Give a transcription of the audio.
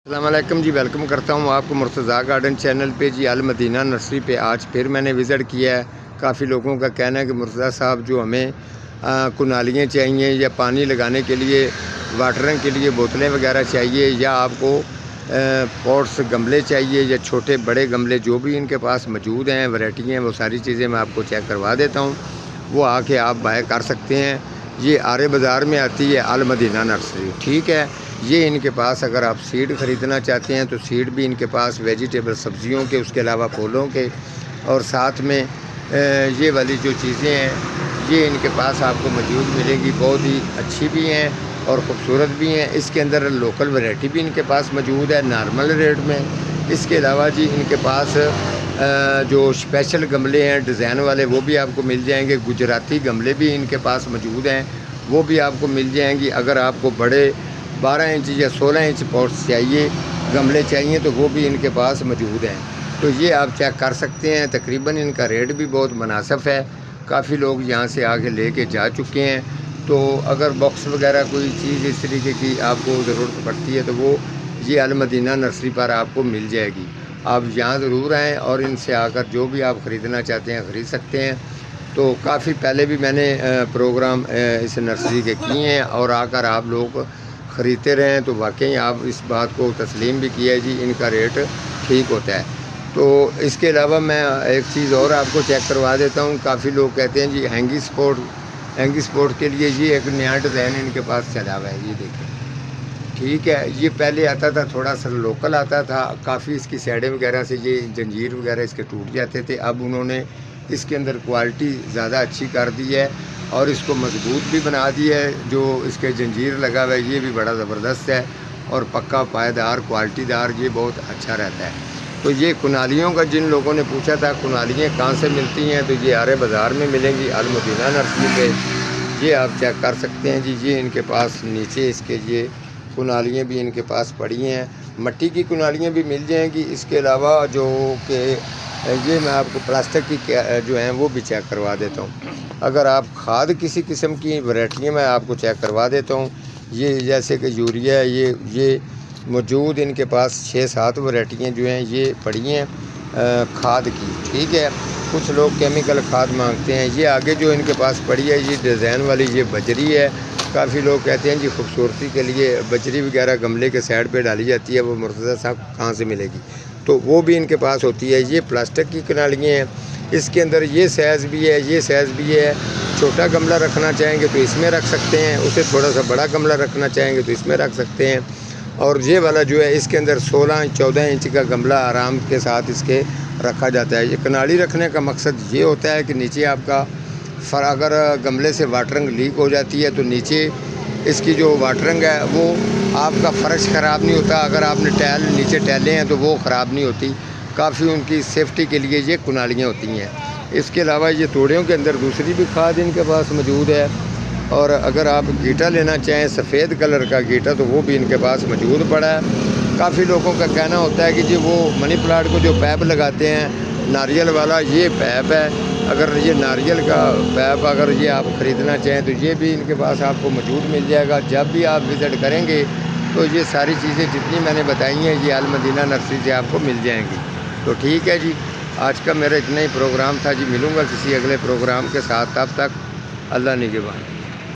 السلام علیکم جی، ویلکم کرتا ہوں آپ کو مرتضیٰ گارڈن چینل پہ جی، المدینہ نرسری پہ آج پھر میں نے وزٹ کیا ہے۔ کافی لوگوں کا کہنا ہے کہ مرتضیٰ صاحب جو ہمیں کنالیاں چاہیے یا پانی لگانے کے لیے واٹرنگ کے لیے بوتلیں وغیرہ چاہیے، یا آپ کو پوٹس گملے چاہیے یا چھوٹے بڑے گملے جو بھی ان کے پاس موجود ہیں، ورائٹی ہیں، وہ ساری چیزیں میں آپ کو چیک کروا دیتا ہوں۔ وہ آ کے آپ بائی کر سکتے ہیں۔ یہ آرے بازار میں آتی ہے المدینہ نرسری، ٹھیک ہے۔ یہ ان کے پاس اگر آپ سیڈ خریدنا چاہتے ہیں تو سیڈ بھی ان کے پاس ویجیٹیبل سبزیوں کے، اس کے علاوہ پھولوں کے، اور ساتھ میں یہ والی جو چیزیں ہیں یہ ان کے پاس آپ کو موجود ملے گی۔ بہت ہی اچھی بھی ہیں اور خوبصورت بھی ہیں۔ اس کے اندر لوکل ورائٹی بھی ان کے پاس موجود ہے نارمل ریٹ میں۔ اس کے علاوہ جی ان کے پاس جو اسپیشل گملے ہیں ڈیزائن والے وہ بھی آپ کو مل جائیں گے۔ گجراتی گملے بھی ان کے پاس موجود ہیں، وہ بھی آپ کو مل جائیں گی۔ اگر آپ کو بڑے 12 انچ یا 16 انچ پوٹس چاہیے، گملے چاہیے، تو وہ بھی ان کے پاس موجود ہیں۔ تو یہ آپ چیک کر سکتے ہیں۔ تقریباً ان کا ریٹ بھی بہت مناسب ہے۔ کافی لوگ یہاں سے آگے لے کے جا چکے ہیں۔ تو اگر باکس وغیرہ کوئی چیز اس طریقے کی آپ کو ضرورت پڑتی ہے تو وہ یہ المدینہ نرسری پر آپ کو مل جائے گی۔ آپ یہاں ضرور آئیں اور ان سے آ کر جو بھی آپ خریدنا چاہتے ہیں خرید سکتے ہیں۔ تو کافی پہلے بھی میں نے پروگرام اس نرسری کے کیے ہیں، اور آ کر آپ لوگ خریدتے رہیں تو واقعی آپ اس بات کو تسلیم بھی کیا ہے جی، ان کا ریٹ ٹھیک ہوتا ہے۔ تو اس کے علاوہ میں ایک چیز اور آپ کو چیک کروا دیتا ہوں۔ کافی لوگ کہتے ہیں جی ہینگی سپورٹ کے لیے یہ ایک نیا ڈیزائن ان کے پاس چلا ہوا ہے، یہ دیکھیں، ٹھیک ہے۔ یہ پہلے آتا تھا تھوڑا سا لوکل آتا تھا، کافی اس کی سائڈیں وغیرہ سے یہ جنجیر وغیرہ اس کے ٹوٹ جاتے تھے۔ اب انہوں نے اس کے اندر کوالٹی زیادہ اچھی کر دی ہے اور اس کو مضبوط بھی بنا دی ہے۔ جو اس کے جنجیر لگا ہوا ہے یہ بھی بڑا زبردست ہے اور پکا پائیدار کوالٹی دار، یہ بہت اچھا رہتا ہے۔ تو یہ کنالیوں کا جن لوگوں نے پوچھا تھا کنالیاں کہاں سے ملتی ہیں، تو یہ آرے بازار میں ملیں گی المدینہ نرسری پہ۔ یہ آپ چیک کر سکتے ہیں جی، یہ ان کے پاس نیچے اس کے یہ کنالیاں بھی ان کے پاس پڑی ہیں۔ مٹی کی کنالیاں بھی مل جائیں گی۔ اس کے علاوہ جو کہ یہ میں آپ کو پلاسٹک کی جو ہیں وہ بھی چیک کروا دیتا ہوں۔ اگر آپ کھاد کسی قسم کی ورائٹیاں میں آپ کو چیک کروا دیتا ہوں۔ یہ جیسے کہ یوریا ہے، یہ موجود ان کے پاس 6-7 ورائٹیاں جو ہیں یہ پڑی ہیں کھاد کی، ٹھیک ہے۔ کچھ لوگ کیمیکل کھاد مانگتے ہیں۔ یہ آگے جو ان کے پاس پڑی ہے یہ ڈیزائن والی یہ بجری ہے۔ کافی لوگ کہتے ہیں جی خوبصورتی کے لیے بجری وغیرہ گملے کے سائڈ پہ ڈالی جاتی ہے، وہ مرتضیٰ صاحب کہاں سے ملے گی؟ تو وہ بھی ان کے پاس ہوتی ہے۔ یہ پلاسٹک کی کنالیاں ہیں، اس کے اندر یہ سائز بھی ہے، یہ سائز بھی ہے۔ چھوٹا گملہ رکھنا چاہیں گے تو اس میں رکھ سکتے ہیں، اسے تھوڑا سا بڑا گملہ رکھنا چاہیں گے تو اس میں رکھ سکتے ہیں۔ اور یہ والا جو ہے اس کے اندر 16-14 انچ کا گملہ آرام کے ساتھ اس کے رکھا جاتا ہے۔ یہ کنالی رکھنے کا مقصد یہ ہوتا ہے کہ نیچے آپ کا اگر گملے سے واٹرنگ لیک ہو جاتی ہے تو نیچے اس کی جو واٹرنگ ہے وہ آپ کا فرش خراب نہیں ہوتا۔ اگر آپ نے ٹائل نیچے ٹائلیں ہیں تو وہ خراب نہیں ہوتی۔ کافی ان کی سیفٹی کے لیے یہ کنالیاں ہوتی ہیں۔ اس کے علاوہ یہ توڑیوں کے اندر دوسری بھی کھاد ان کے پاس موجود ہے، اور اگر آپ گیٹا لینا چاہیں سفید کلر کا گیٹا تو وہ بھی ان کے پاس موجود پڑا ہے۔ کافی لوگوں کا کہنا ہوتا ہے کہ جی وہ منی پلانٹ کو جو پیپ لگاتے ہیں ناریل والا، یہ پیپ ہے، اگر یہ ناریل کا پیپ اگر یہ آپ خریدنا چاہیں تو یہ بھی ان کے پاس آپ کو موجود مل جائے گا۔ جب بھی آپ وزٹ کریں گے تو یہ ساری چیزیں جتنی میں نے بتائی ہیں یہ المدینہ نرسری سے آپ کو مل جائیں گی۔ تو ٹھیک ہے جی، آج کا میرا اتنا ہی پروگرام تھا جی۔ ملوں گا کسی اگلے پروگرام کے ساتھ، تب تک اللہ نگہبان۔